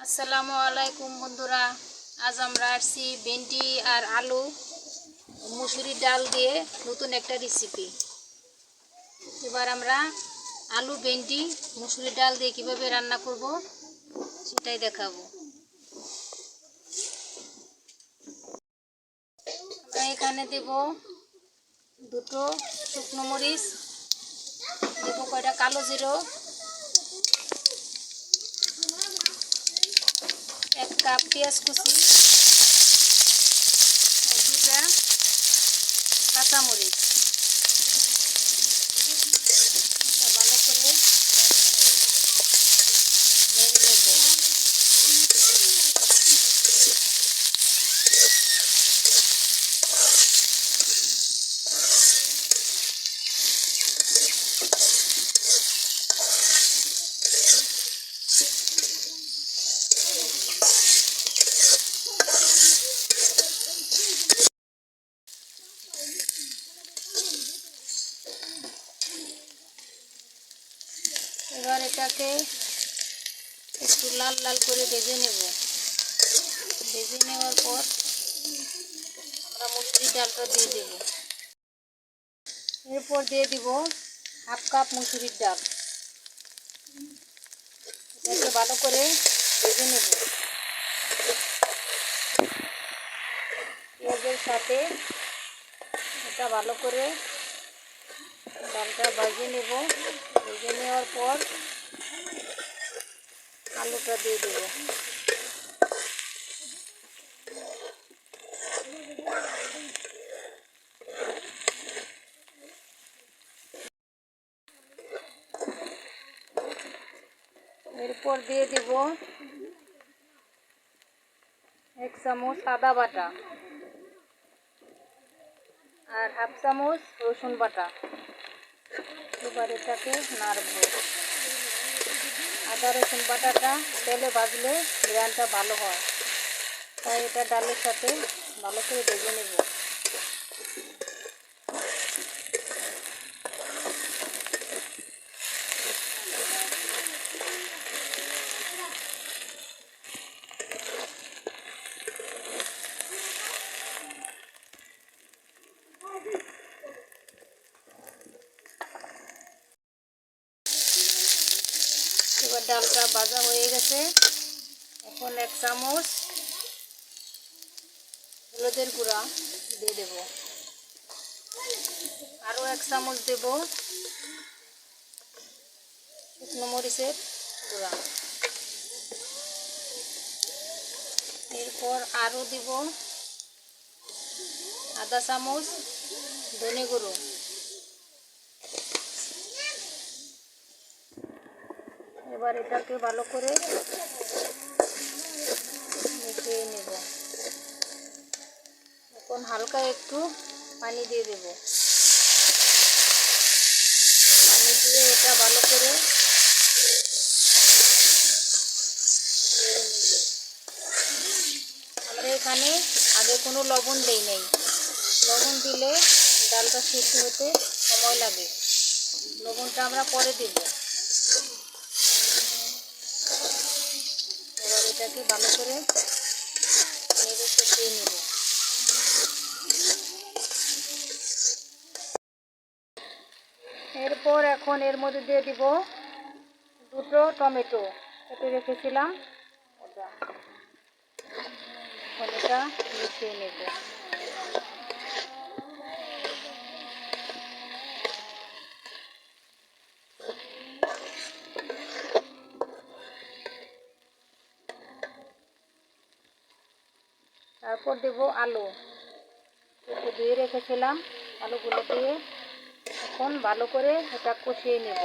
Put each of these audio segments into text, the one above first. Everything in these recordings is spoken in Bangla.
আসসালামু আলাইকুম বন্ধুরা, আজ আমরা আসছি ভেন্ডি আর আলু মুসুরির ডাল দিয়ে নতুন একটা রেসিপি। এবার আমরা আলু ভেন্ডি মুসুরির ডাল দিয়ে কিভাবে রান্না করব সেটাই দেখাবো। আমরা এখানে দেব দুটো শুকনো মরিচ, দেব কয়টা কালো জিরো, 1 কাপ পেঁয়াজ কুচি, দুটা কাঁচামরিচ। ভালো করে নেড়ে নেব। এবার এটাকে একটু লাল লাল করে ভেজে নেব। ভেজে নেওয়ার পর আমরা মুসুরির ডালটা দিয়ে দেব। এরপর দিয়ে দিব 1/2 কাপ মুসুরির ডাল। এটাকে ভালো করে ভেজে নেব। পেঁয়াজের সাথে এটা ভালো করে ডালটা ভেজে নেব। ভেজে নেওয়ার পর আলুটা দিয়ে দেব। এরপর দিয়ে দেব 1 চামচ আদা বাটা আর 1/2 চামচ রসুন বাটা। এবার এটাকে নাড়ব। আদা রসুন বাটাটা তেলে ভাজলে ঘ্রাণটা ভালো হয়, তাই এটা ডালের সাথে ভালো করে ভেজে নেব। এবার ডালটা ভাজা হয়ে গেছে। এখন 1 চামচ হলুদের গুঁড়া দিয়ে দেব। আরও 1 চামচ দেব শুকনো মরিচের গুঁড়া। এরপর আরও দিব আধা চামচ ধনে গুঁড়ো। এবার এটাকে ভালো করে মিশিয়ে নেব। এখন হালকা একটু পানি দিয়ে দেব। পানি দিয়ে এটা ভালো করে আমরা এখানে আগে কোনো লবণ দেই নাই। লবণ দিলে ডালটা সিদ্ধ হতে সময় লাগে। লবণটা আমরা পরে দেব। এবার এটাকে ভালো করে নেড়ে কষিয়ে নেব। এরপর এখন এর মধ্যে দিয়ে দিব দুটো টমেটো কেটে রেখেছিলাম, ওটা এটা মিশিয়ে নেব। তারপর দেব আলু, একটু ধুয়ে রেখেছিলাম, আলুগুলো দিয়ে এখন ভালো করে এটা কষিয়ে নেব।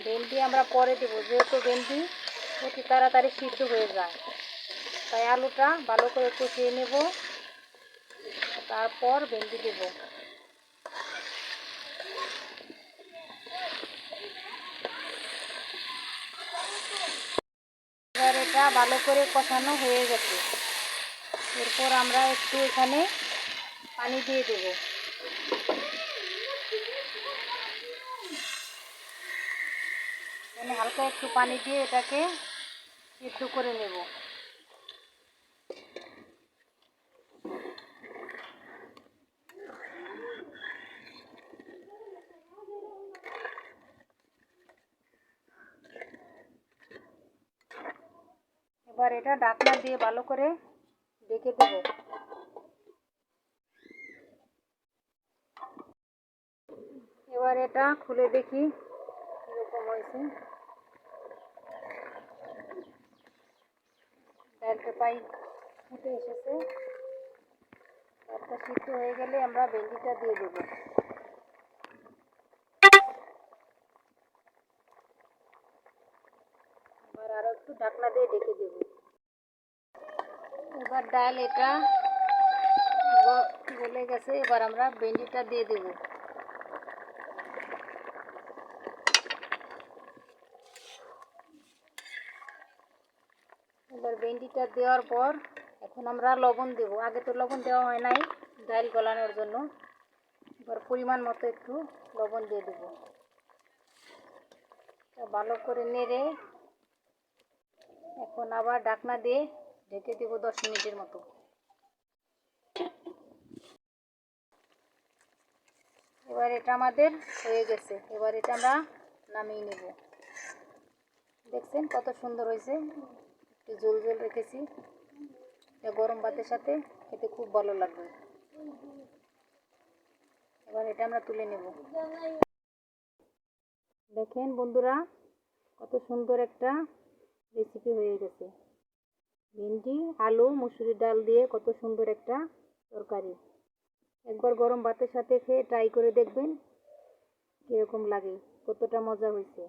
ভেন্ডি আমরা পরে দেবো, যেহেতু ভেন্ডি অতি তাড়াতাড়ি সিদ্ধ হয়ে যায়, তাই আলুটা ভালো করে কষিয়ে নেব। তারপর ভেন্ডি দেব। এবার এটা ভালো করে কষানো হয়ে গেছে। এরপর আমরা একটু এখানে পানি দিয়ে দেব। এখানে হালকা একটু পানি দিয়ে এটাকে সিদ্ধ করে নেব। এবার এটা ঢাকনা দিয়ে ভালো করে ঢেকে দেব। এবার এটা খুলে দেখি কিরকম হয়েছে। ডালটা পাই ফুটে এসেছে। একটা সিদ্ধ হয়ে গেলে আমরা ভেন্ডিটা দিয়ে দেব। এবার আরো একটু ঢাকনা দিয়ে ঢেকে দেব। এবার ডাল এটা গলে গেছে। এবার আমরা ভেন্ডিটা দিয়ে দেব। এবার ভেন্ডিটা দেওয়ার পর এখন আমরা লবণ দেব। আগে তো লবণ দেওয়া হয় নাই ডাল গলানোর জন্য। এবার পরিমাণ মতো একটু লবণ দিয়ে দেব। ভালো করে নেড়ে এখন আবার ঢাকনা দিয়ে ঢেকে দেব 10 মিনিটের মতো। এবার এটা আমাদের হয়ে গেছে। এবার এটা আমরা নামিয়ে নেব। দেখছেন কত সুন্দর হয়েছে। একটু ঝোল ঝোল রেখেছি। এটা গরম ভাতের সাথে খেতে খুব ভালো লাগবে। এবার এটা আমরা তুলে নেব। দেখেন বন্ধুরা কত সুন্দর একটা রেসিপি হয়ে গেছে। ভেন্ডি আলু মুসুরির ডাল দিয়ে কত সুন্দর একটা তরকারি। একবার গরম ভাতের সাথে খেয়ে ট্রাই করে দেখবেন কীরকম লাগে, কতটা মজা হয়েছে।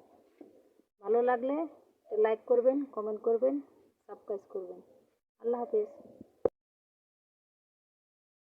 ভালো লাগলে লাইক করবেন, কমেন্ট করবেন, সাবস্ক্রাইব করবেন। আল্লাহ হাফেজ।